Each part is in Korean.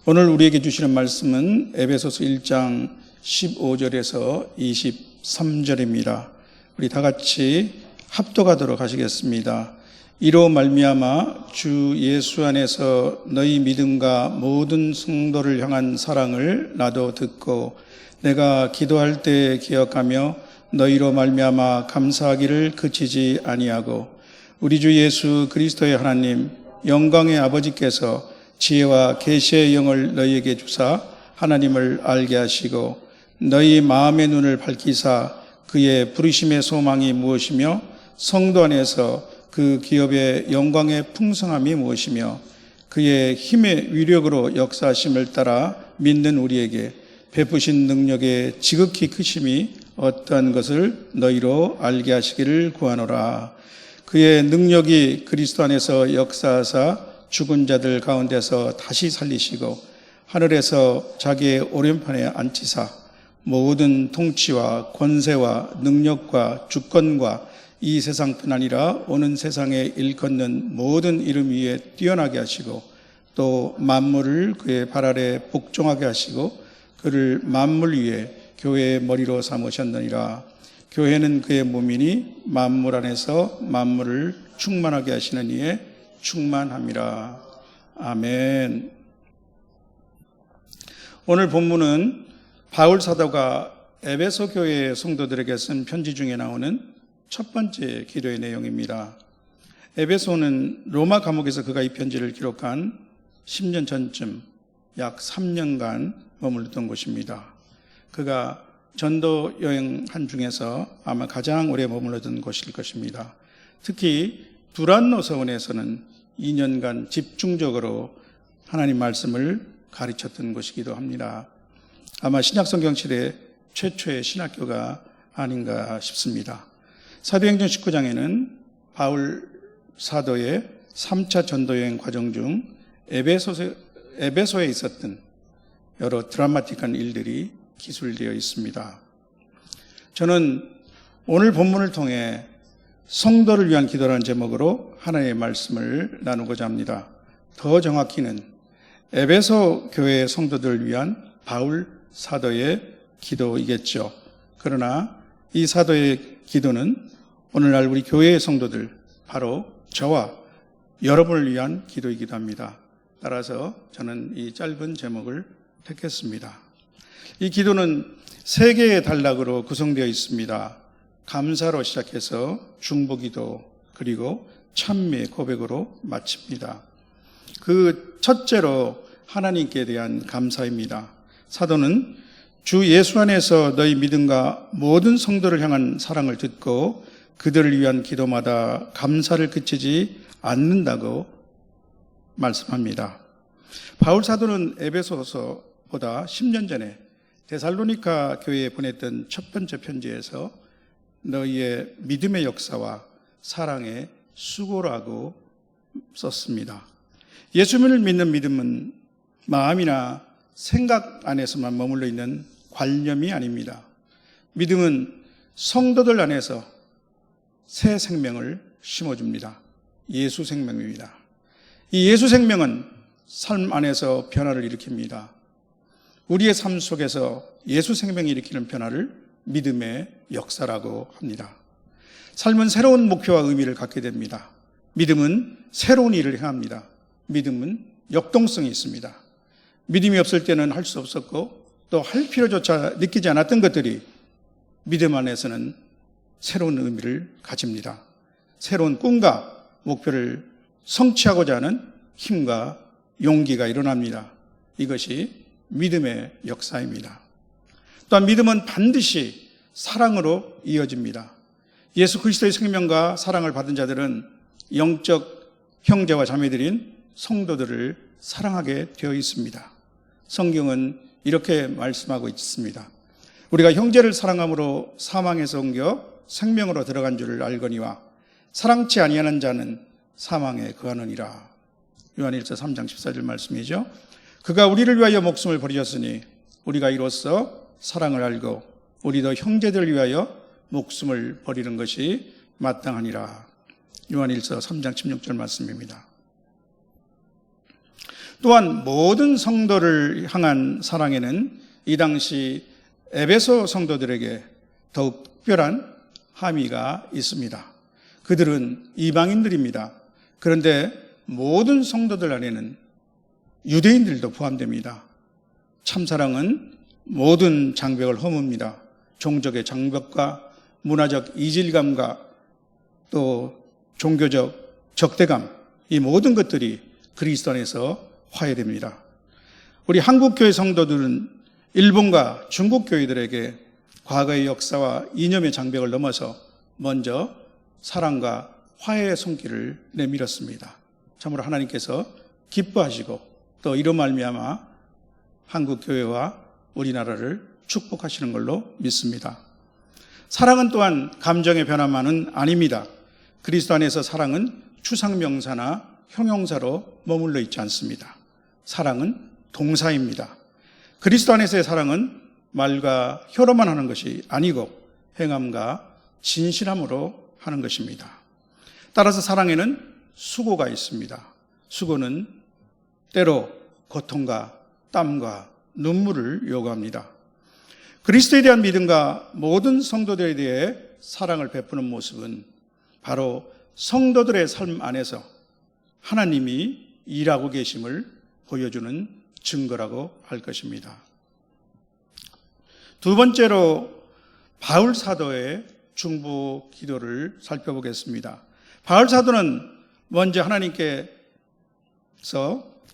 오늘 우리에게 주시는 말씀은 에베소서 1장 15절에서 23절입니다. 우리 다 같이 합독하도록 하시겠습니다. 이로 말미암아 주 예수 안에서 너희 믿음과 모든 성도를 향한 사랑을 나도 듣고 내가 기도할 때 기억하며 너희로 말미암아 감사하기를 그치지 아니하고 우리 주 예수 그리스도의 하나님 영광의 아버지께서 지혜와 계시의 영을 너희에게 주사 하나님을 알게 하시고 너희 마음의 눈을 밝히사 그의 부르심의 소망이 무엇이며 성도 안에서 그 기업의 영광의 풍성함이 무엇이며 그의 힘의 위력으로 역사하심을 따라 믿는 우리에게 베푸신 능력의 지극히 크심이 어떠한 것을 너희로 알게 하시기를 구하노라. 그의 능력이 그리스도 안에서 역사하사 죽은 자들 가운데서 다시 살리시고 하늘에서 자기의 오른편에 앉히사 모든 통치와 권세와 능력과 주권과 이 세상뿐 아니라 오는 세상에 일컫는 모든 이름 위에 뛰어나게 하시고 또 만물을 그의 발 아래 복종하게 하시고 그를 만물 위에 교회의 머리로 삼으셨느니라. 교회는 그의 몸이니 만물 안에서 만물을 충만하게 하시는 이에 충만함이라. 아멘. 오늘 본문은 바울 사도가 에베소 교회 성도들에게 쓴 편지 중에 나오는 첫 번째 기도의 내용입니다. 에베소는 로마 감옥에서 그가 이 편지를 기록한 10년 전쯤 약 3년간 머물렀던 곳입니다. 그가 전도 여행한 중에서 아마 가장 오래 머물렀던 곳일 것입니다. 특히 두란노 서원에서는 2년간 집중적으로 하나님 말씀을 가르쳤던 곳이기도 합니다. 아마 신약성경 시대 최초의 신학교가 아닌가 싶습니다. 사도행전 19장에는 바울 사도의 3차 전도여행 과정 중 에베소에 있었던 여러 드라마틱한 일들이 기술되어 있습니다. 저는 오늘 본문을 통해 성도를 위한 기도라는 제목으로 하나님의 말씀을 나누고자 합니다. 더 정확히는 에베소 교회의 성도들을 위한 바울 사도의 기도이겠죠. 그러나 이 사도의 기도는 오늘날 우리 교회의 성도들, 바로 저와 여러분을 위한 기도이기도 합니다. 따라서 저는 이 짧은 제목을 택했습니다. 이 기도는 세 개의 단락으로 구성되어 있습니다. 감사로 시작해서 중보기도 그리고 찬미의 고백으로 마칩니다. 그 첫째로 하나님께 대한 감사입니다. 사도는 주 예수 안에서 너희 믿음과 모든 성도를 향한 사랑을 듣고 그들을 위한 기도마다 감사를 그치지 않는다고 말씀합니다. 바울 사도는 에베소서보다 10년 전에 데살로니가 교회에 보냈던 첫 번째 편지에서 너희의 믿음의 역사와 사랑의 수고라고 썼습니다. 예수님을 믿는 믿음은 마음이나 생각 안에서만 머물러 있는 관념이 아닙니다. 믿음은 성도들 안에서 새 생명을 심어줍니다. 예수 생명입니다. 이 예수 생명은 삶 안에서 변화를 일으킵니다. 우리의 삶 속에서 예수 생명이 일으키는 변화를 믿음의 역사라고 합니다. 삶은 새로운 목표와 의미를 갖게 됩니다. 믿음은 새로운 일을 행합니다. 믿음은 역동성이 있습니다. 믿음이 없을 때는 할 수 없었고 또 할 필요조차 느끼지 않았던 것들이 믿음 안에서는 새로운 의미를 가집니다. 새로운 꿈과 목표를 성취하고자 하는 힘과 용기가 일어납니다. 이것이 믿음의 역사입니다. 또한 믿음은 반드시 사랑으로 이어집니다. 예수 그리스도의 생명과 사랑을 받은 자들은 영적 형제와 자매들인 성도들을 사랑하게 되어 있습니다. 성경은 이렇게 말씀하고 있습니다. 우리가 형제를 사랑함으로 사망에서 옮겨 생명으로 들어간 줄을 알거니와 사랑치 아니하는 자는 사망에 거하느니라. 요한일서 3장 14절 말씀이죠. 그가 우리를 위하여 목숨을 버리셨으니 우리가 이로써 사랑을 알고 우리도 형제들을 위하여 목숨을 버리는 것이 마땅하니라. 요한일서 3장 16절 말씀입니다. 또한 모든 성도를 향한 사랑에는 이 당시 에베소 성도들에게 더욱 특별한 함의가 있습니다. 그들은 이방인들입니다. 그런데 모든 성도들 안에는 유대인들도 포함됩니다. 참사랑은 모든 장벽을 허뭅니다. 종족의 장벽과 문화적 이질감과 또 종교적 적대감, 이 모든 것들이 그리스도 안에서 화해됩니다. 우리 한국교회 성도들은 일본과 중국 교회들에게 과거의 역사와 이념의 장벽을 넘어서 먼저 사랑과 화해의 손길을 내밀었습니다. 참으로 하나님께서 기뻐하시고 또 이로 말미암아 한국교회와 우리나라를 축복하시는 걸로 믿습니다. 사랑은 또한 감정의 변화만은 아닙니다. 그리스도 안에서 사랑은 추상명사나 형용사로 머물러 있지 않습니다. 사랑은 동사입니다. 그리스도 안에서의 사랑은 말과 혀로만 하는 것이 아니고 행함과 진실함으로 하는 것입니다. 따라서 사랑에는 수고가 있습니다. 수고는 때로 고통과 땀과 눈물을 요구합니다. 그리스도에 대한 믿음과 모든 성도들에 대해 사랑을 베푸는 모습은 바로 성도들의 삶 안에서 하나님이 일하고 계심을 보여주는 증거라고 할 것입니다. 두 번째로 바울 사도의 중보 기도를 살펴보겠습니다. 바울 사도는 먼저 하나님께서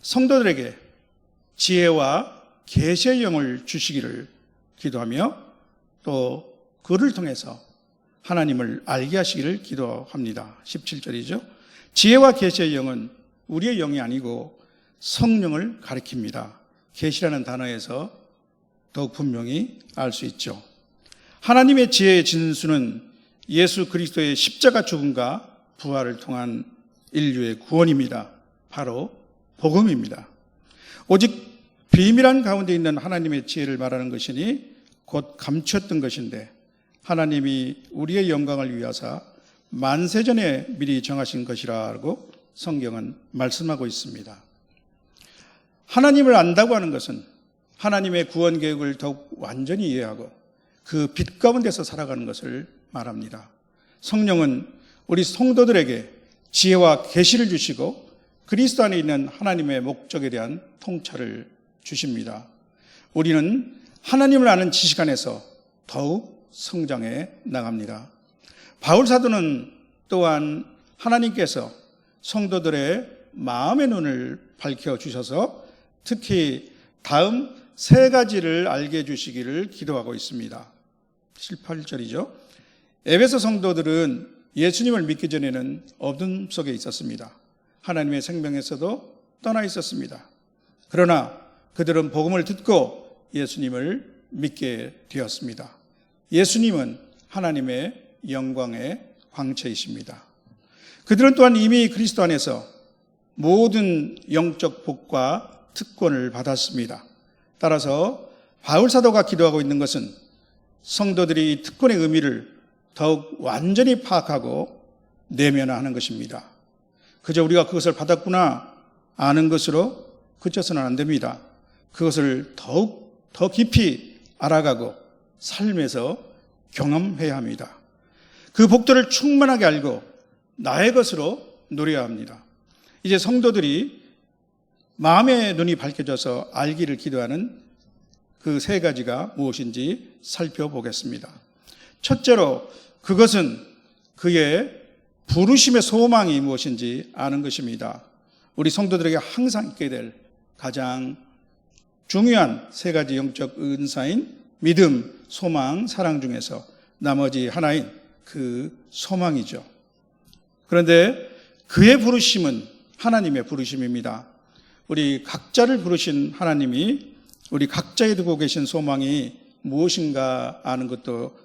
성도들에게 지혜와 계시의 영을 주시기를 기도하며 또 그를 통해서 하나님을 알게 하시기를 기도합니다. 17절이죠. 지혜와 계시의 영은 우리의 영이 아니고 성령을 가리킵니다. 계시라는 단어에서 더욱 분명히 알 수 있죠. 하나님의 지혜의 진수는 예수 그리스도의 십자가 죽음과 부활을 통한 인류의 구원입니다. 바로 복음입니다. 오직 비밀한 가운데 있는 하나님의 지혜를 말하는 것이니 곧 감추었던 것인데 하나님이 우리의 영광을 위하사 만세전에 미리 정하신 것이라고 성경은 말씀하고 있습니다. 하나님을 안다고 하는 것은 하나님의 구원 계획을 더욱 완전히 이해하고 그 빛 가운데서 살아가는 것을 말합니다. 성령은 우리 성도들에게 지혜와 계시를 주시고 그리스도 안에 있는 하나님의 목적에 대한 통찰을 주십니다. 우리는 하나님을 아는 지식 안에서 더욱 성장해 나갑니다. 바울 사도는 또한 하나님께서 성도들의 마음의 눈을 밝혀주셔서 특히 다음 세 가지를 알게 해주시기를 기도하고 있습니다. 7, 8절이죠. 에베소 성도들은 예수님을 믿기 전에는 어둠 속에 있었습니다. 하나님의 생명에서도 떠나 있었습니다. 그러나 그들은 복음을 듣고 예수님을 믿게 되었습니다. 예수님은 하나님의 영광의 광채이십니다. 그들은 또한 이미 그리스도 안에서 모든 영적 복과 특권을 받았습니다. 따라서 바울 사도가 기도하고 있는 것은 성도들이 이 특권의 의미를 더욱 완전히 파악하고 내면화하는 것입니다. 그저 우리가 그것을 받았구나 아는 것으로 그쳐서는 안 됩니다. 그것을 더욱 더 깊이 알아가고 삶에서 경험해야 합니다. 그 복들을 충만하게 알고 나의 것으로 누려야 합니다. 이제 성도들이 마음의 눈이 밝혀져서 알기를 기도하는 그 세 가지가 무엇인지 살펴보겠습니다. 첫째로 그것은 그의 부르심의 소망이 무엇인지 아는 것입니다. 우리 성도들에게 항상 있게 될 가장 중요한 세 가지 영적 은사인 믿음, 소망, 사랑 중에서 나머지 하나인 그 소망이죠. 그런데 그의 부르심은 하나님의 부르심입니다. 우리 각자를 부르신 하나님이 우리 각자에 두고 계신 소망이 무엇인가 아는 것도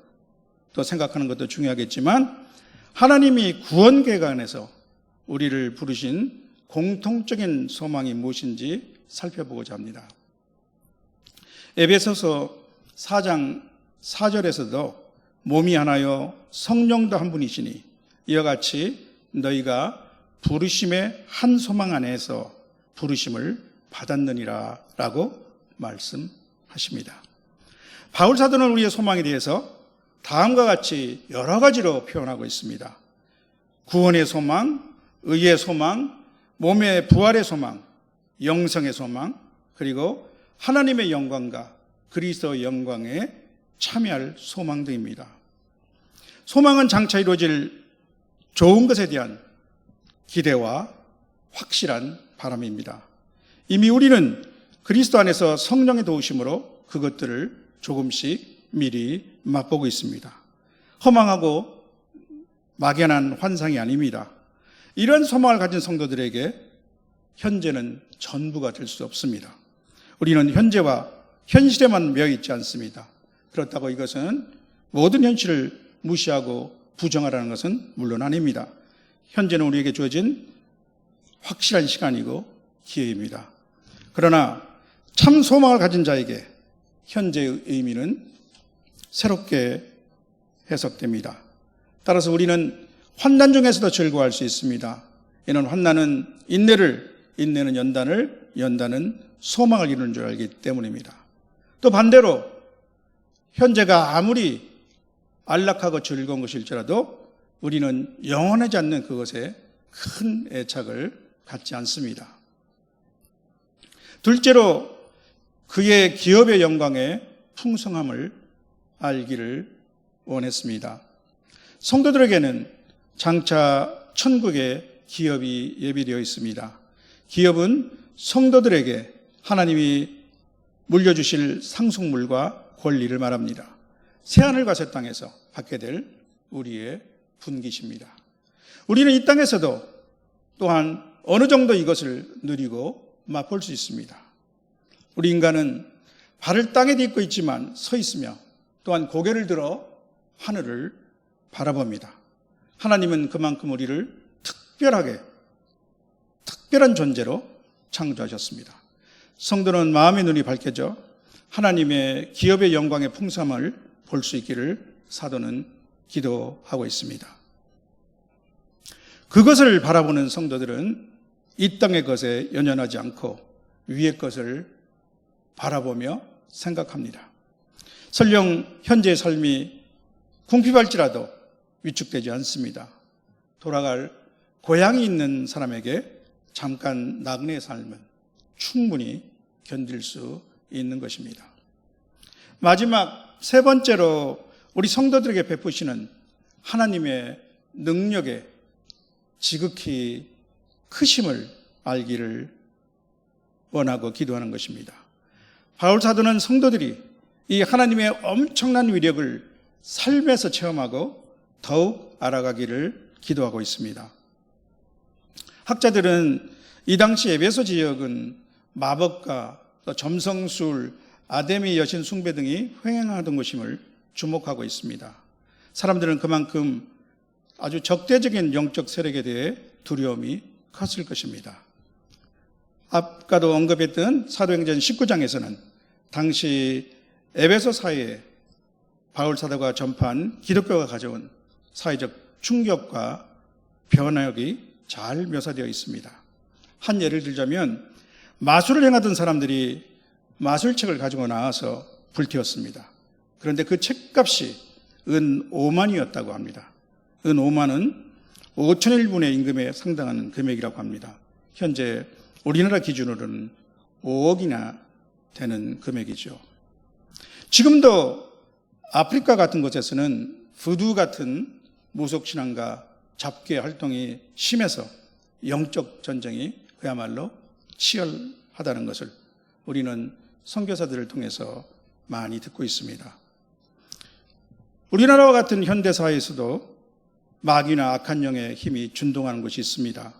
또 생각하는 것도 중요하겠지만 하나님이 구원 계획 안에서 우리를 부르신 공통적인 소망이 무엇인지 살펴보고자 합니다. 에베소서 4장 4절에서도 몸이 하나요 성령도 한 분이시니 이와 같이 너희가 부르심의 한 소망 안에서 부르심을 받았느니라 라고 말씀하십니다. 바울 사도는 우리의 소망에 대해서 다음과 같이 여러 가지로 표현하고 있습니다. 구원의 소망, 의의 소망, 몸의 부활의 소망, 영생의 소망, 그리고 하나님의 영광과 그리스도의 영광에 참여할 소망 등입니다. 소망은 장차 이루어질 좋은 것에 대한 기대와 확실한 바람입니다. 이미 우리는 그리스도 안에서 성령의 도우심으로 그것들을 조금씩 미리 맛보고 있습니다. 허망하고 막연한 환상이 아닙니다. 이런 소망을 가진 성도들에게 현재는 전부가 될 수 없습니다. 우리는 현재와 현실에만 매여 있지 않습니다. 그렇다고 이것은 모든 현실을 무시하고 부정하라는 것은 물론 아닙니다. 현재는 우리에게 주어진 확실한 시간이고 기회입니다. 그러나 참 소망을 가진 자에게 현재의 의미는 새롭게 해석됩니다. 따라서 우리는 환난 중에서도 즐거워할 수 있습니다. 이는 환난은 인내를, 인내는 연단을, 연단은 소망을 이루는 줄 알기 때문입니다. 또 반대로 현재가 아무리 안락하고 즐거운 것일지라도 우리는 영원하지 않는 그것에 큰 애착을 갖지 않습니다. 둘째로 그의 기업의 영광의 풍성함을 알기를 원했습니다. 성도들에게는 장차 천국의 기업이 예비되어 있습니다. 기업은 성도들에게 하나님이 물려주실 상속물과 권리를 말합니다. 새하늘과 새 땅에서 받게 될 우리의 분깃입니다. 우리는 이 땅에서도 또한 어느 정도 이것을 누리고 맛볼 수 있습니다. 우리 인간은 발을 땅에 딛고 있지만 서 있으며 또한 고개를 들어 하늘을 바라봅니다. 하나님은 그만큼 우리를 특별한 존재로 창조하셨습니다. 성도는 마음의 눈이 밝혀져 하나님의 기업의 영광의 풍성함을 볼 수 있기를 사도는 기도하고 있습니다. 그것을 바라보는 성도들은 이 땅의 것에 연연하지 않고 위의 것을 바라보며 생각합니다. 설령 현재의 삶이 궁핍할지라도 위축되지 않습니다. 돌아갈 고향이 있는 사람에게 잠깐 나그네의 삶은 충분히 견딜 수 있는 것입니다. 마지막 세 번째로 우리 성도들에게 베푸시는 하나님의 능력의 지극히 크심을 알기를 원하고 기도하는 것입니다. 바울 사도는 성도들이 이 하나님의 엄청난 위력을 삶에서 체험하고 더욱 알아가기를 기도하고 있습니다. 학자들은 이 당시 에베소 지역은 마법과 또 점성술, 아데미 여신 숭배 등이 횡행하던 곳임을 주목하고 있습니다. 사람들은 그만큼 아주 적대적인 영적 세력에 대해 두려움이 컸을 것입니다. 아까도 언급했던 사도행전 19장에서는 당시 에베소 사회에 바울 사도가 전파한 기독교가 가져온 사회적 충격과 변화력이 잘 묘사되어 있습니다. 한 예를 들자면 마술을 행하던 사람들이 마술책을 가지고 나와서 불태웠습니다. 그런데 그 책값이 은 5만이었다고 합니다. 은 5만은 5천의 1분의 임금에 상당한 금액이라고 합니다. 현재 우리나라 기준으로는 5억이나 되는 금액이죠. 지금도 아프리카 같은 곳에서는 부두 같은 무속신앙과 잡괴 활동이 심해서 영적 전쟁이 그야말로 치열하다는 것을 우리는 선교사들을 통해서 많이 듣고 있습니다. 우리나라와 같은 현대사회에서도 마귀나 악한 영의 힘이 준동하는 곳이 있습니다.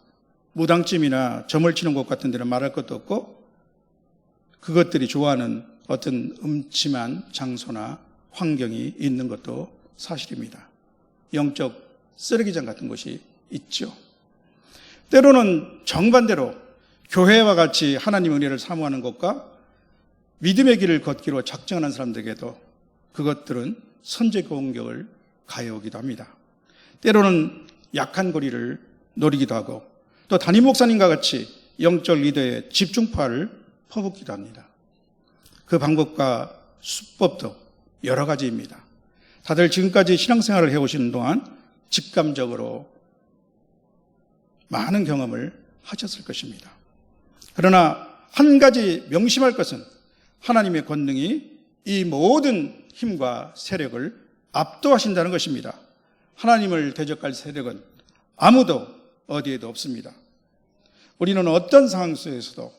무당집이나 점을 치는 곳 같은 데는 말할 것도 없고 그것들이 좋아하는 어떤 음침한 장소나 환경이 있는 것도 사실입니다. 영적 쓰레기장 같은 곳이 있죠. 때로는 정반대로 교회와 같이 하나님 은혜를 사모하는 것과 믿음의 길을 걷기로 작정하는 사람들에게도 그것들은 선제 공격을 가해오기도 합니다. 때로는 약한 고리를 노리기도 하고 또 담임 목사님과 같이 영적 리더의 집중파를 퍼붓기도 합니다. 그 방법과 수법도 여러 가지입니다. 다들 지금까지 신앙생활을 해오시는 동안 직감적으로 많은 경험을 하셨을 것입니다. 그러나 한 가지 명심할 것은 하나님의 권능이 이 모든 힘과 세력을 압도하신다는 것입니다. 하나님을 대적할 세력은 아무도 어디에도 없습니다. 우리는 어떤 상황 속에서도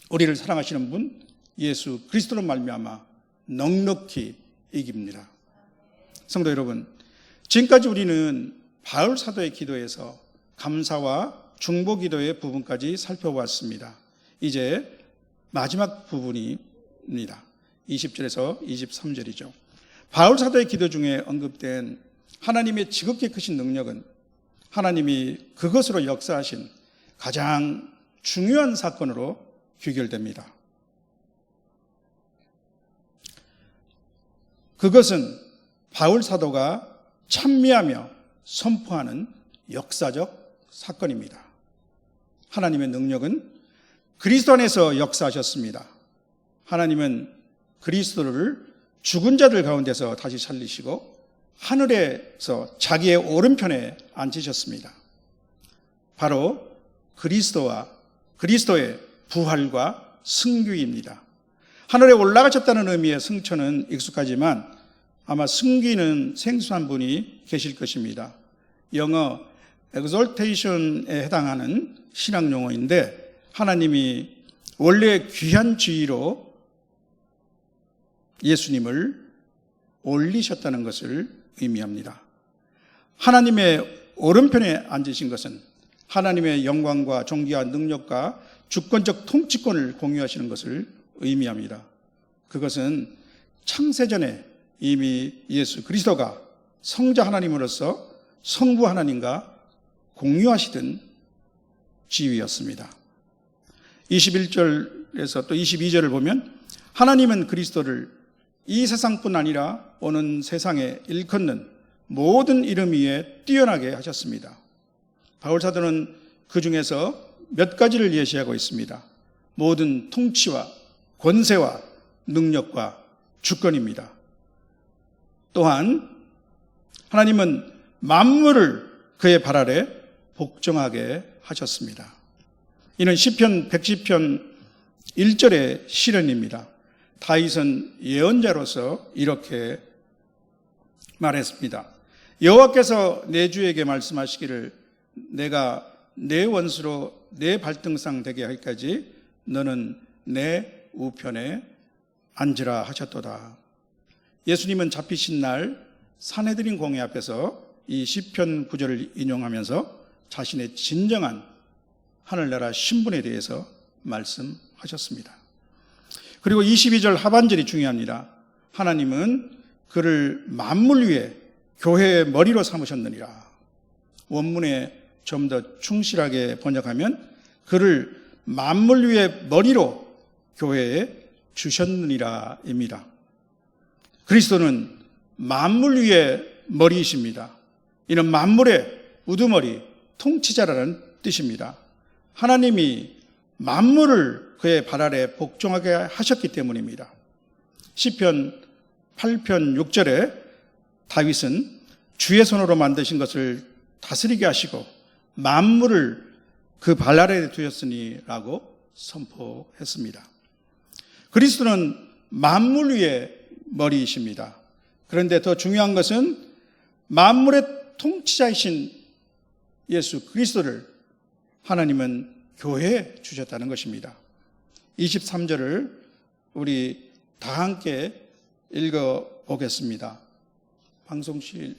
우리를 사랑하시는 분 예수 그리스도로 말미암아 넉넉히 이깁니다. 성도 여러분, 지금까지 우리는 바울 사도의 기도에서 감사와 중보 기도의 부분까지 살펴보았습니다. 이제 마지막 부분입니다. 20절에서 23절이죠. 바울 사도의 기도 중에 언급된 하나님의 지극히 크신 능력은 하나님이 그것으로 역사하신 가장 중요한 사건으로 귀결됩니다. 그것은 바울 사도가 찬미하며 선포하는 역사적 사건입니다. 하나님의 능력은 그리스도 안에서 역사하셨습니다. 하나님은 그리스도를 죽은 자들 가운데서 다시 살리시고 하늘에서 자기의 오른편에 앉히셨습니다. 바로 그리스도의 부활과 승귀입니다. 하늘에 올라가셨다는 의미의 승천은 익숙하지만 아마 승귀는 생소한 분이 계실 것입니다. 영어 exaltation에 해당하는 신학 용어인데 하나님이 원래 귀한 지위로 예수님을 올리셨다는 것을 의미합니다. 하나님의 오른편에 앉으신 것은 하나님의 영광과 존귀와 능력과 주권적 통치권을 공유하시는 것을 의미합니다. 그것은 창세전에 이미 예수 그리스도가 성자 하나님으로서 성부 하나님과 공유하시던 지위였습니다. 21절에서 또 22절을 보면 하나님은 그리스도를 이 세상뿐 아니라 오는 세상에 일컫는 모든 이름 위에 뛰어나게 하셨습니다. 바울 사도는 그 중에서 몇 가지를 예시하고 있습니다. 모든 통치와 권세와 능력과 주권입니다. 또한 하나님은 만물을 그의 발 아래 복종하게 하셨습니다. 이는 시편 110편 1절의 시련입니다. 다윗은 예언자로서 이렇게 말했습니다. 여호와께서 내 주에게 말씀하시기를 내가 내 원수로 내 발등상 되게 하기까지 너는 내 우편에 앉으라 하셨도다. 예수님은 잡히신 날 산헤드린 공회 앞에서 이 시편 9절을 인용하면서 자신의 진정한 하늘나라 신분에 대해서 말씀하셨습니다. 그리고 22절 하반절이 중요합니다. 하나님은 그를 만물 위에 교회의 머리로 삼으셨느니라. 원문에 좀 더 충실하게 번역하면 그를 만물 위의 머리로 교회에 주셨느니라입니다. 그리스도는 만물 위의 머리이십니다. 이는 만물의 우두머리, 통치자라는 뜻입니다. 하나님이 만물을 그의 발 아래 복종하게 하셨기 때문입니다. 시편 8편 6절에 다윗은 주의 손으로 만드신 것을 다스리게 하시고 만물을 그 발 아래에 두셨으니 라고 선포했습니다. 그리스도는 만물 위의 머리이십니다. 그런데 더 중요한 것은 만물의 통치자이신 예수 그리스도를 하나님은 교회에 주셨다는 것입니다. 23절을 우리 다 함께 읽어보겠습니다. 방송실,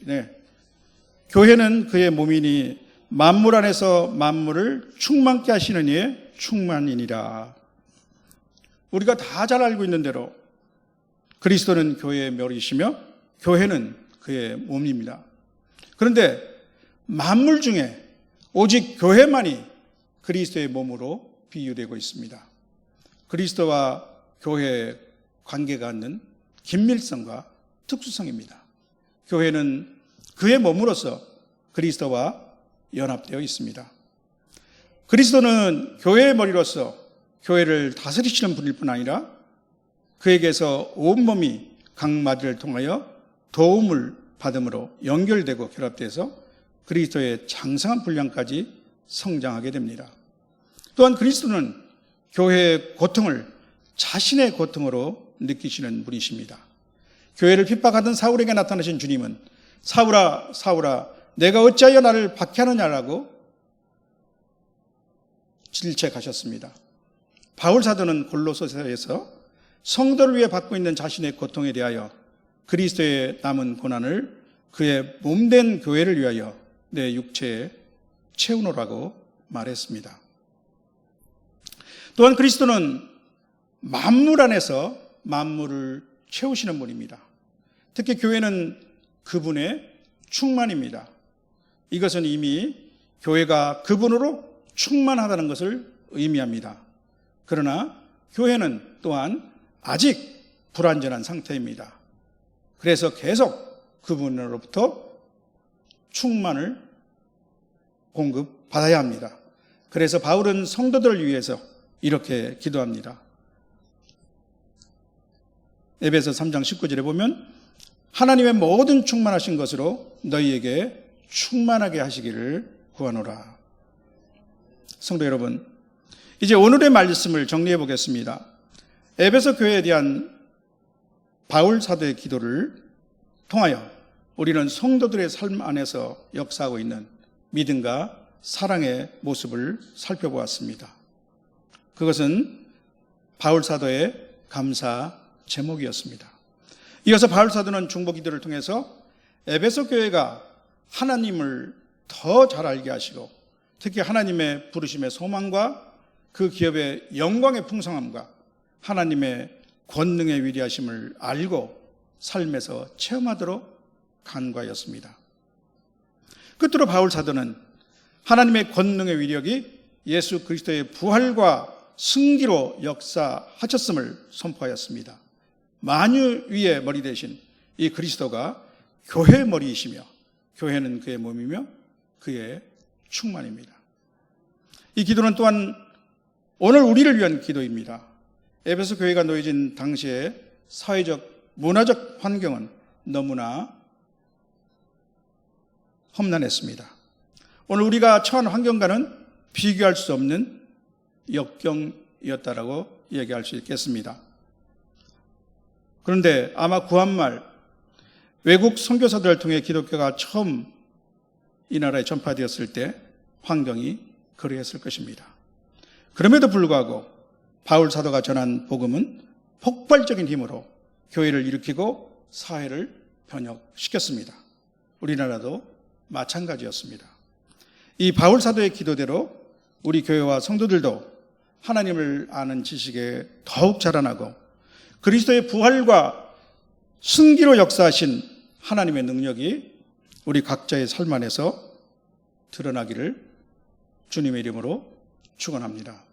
교회는 그의 몸이니 만물 안에서 만물을 충만케 하시는 이의 충만이니라. 우리가 다 잘 알고 있는 대로 그리스도는 교회의 머리이시며 교회는 그의 몸입니다. 그런데 만물 중에 오직 교회만이 그리스도의 몸으로 비유되고 있습니다. 그리스도와 교회의 관계가 갖는 긴밀성과 특수성입니다. 교회는 그의 몸으로서 그리스도와 연합되어 있습니다. 그리스도는 교회의 머리로서 교회를 다스리시는 분일 뿐 아니라 그에게서 온몸이 각 마디를 통하여 도움을 받음으로 연결되고 결합돼서 그리스도의 장성한 분량까지 성장하게 됩니다. 또한 그리스도는 교회의 고통을 자신의 고통으로 느끼시는 분이십니다. 교회를 핍박하던 사울에게 나타나신 주님은 사울아 사울아 내가 어찌하여 나를 박해하느냐라고 질책하셨습니다. 바울 사도는 골로새서에서 성도를 위해 받고 있는 자신의 고통에 대하여 그리스도의 남은 고난을 그의 몸된 교회를 위하여 내 육체에 채우노라고 말했습니다. 또한 그리스도는 만물 안에서 만물을 채우시는 분입니다. 특히 교회는 그분의 충만입니다. 이것은 이미 교회가 그분으로 충만하다는 것을 의미합니다. 그러나 교회는 또한 아직 불완전한 상태입니다. 그래서 계속 그분으로부터 충만을 공급받아야 합니다. 그래서 바울은 성도들을 위해서 이렇게 기도합니다. 에베소 3장 19절에 보면 하나님의 모든 충만하신 것으로 너희에게 충만하게 하시기를 구하노라. 성도 여러분, 이제 오늘의 말씀을 정리해 보겠습니다. 에베소 교회에 대한 바울 사도의 기도를 통하여 우리는 성도들의 삶 안에서 역사하고 있는 믿음과 사랑의 모습을 살펴보았습니다. 그것은 바울 사도의 감사 제목이었습니다. 이어서 바울 사도는 중보 기도를 통해서 에베소 교회가 하나님을 더 잘 알게 하시고 특히 하나님의 부르심의 소망과 그 기업의 영광의 풍성함과 하나님의 권능의 위대하심을 알고 삶에서 체험하도록 간과하였습니다. 끝으로 바울 사도는 하나님의 권능의 위력이 예수 그리스도의 부활과 승기로 역사하셨음을 선포하였습니다. 만유 위의 머리 대신 이 그리스도가 교회의 머리이시며 교회는 그의 몸이며 그의 충만입니다. 이 기도는 또한 오늘 우리를 위한 기도입니다. 에베소 교회가 놓여진 당시의 사회적, 문화적 환경은 너무나 험난했습니다. 오늘 우리가 처한 환경과는 비교할 수 없는 역경이었다라고 얘기할 수 있겠습니다. 그런데 아마 구한말 외국 선교사들을 통해 기독교가 처음 이 나라에 전파되었을 때 환경이 그러했을 것입니다. 그럼에도 불구하고 바울 사도가 전한 복음은 폭발적인 힘으로 교회를 일으키고 사회를 변혁시켰습니다. 우리나라도 마찬가지였습니다. 이 바울 사도의 기도대로 우리 교회와 성도들도 하나님을 아는 지식에 더욱 자라나고 그리스도의 부활과 승기로 역사하신 하나님의 능력이 우리 각자의 삶 안에서 드러나기를 주님의 이름으로 축원합니다.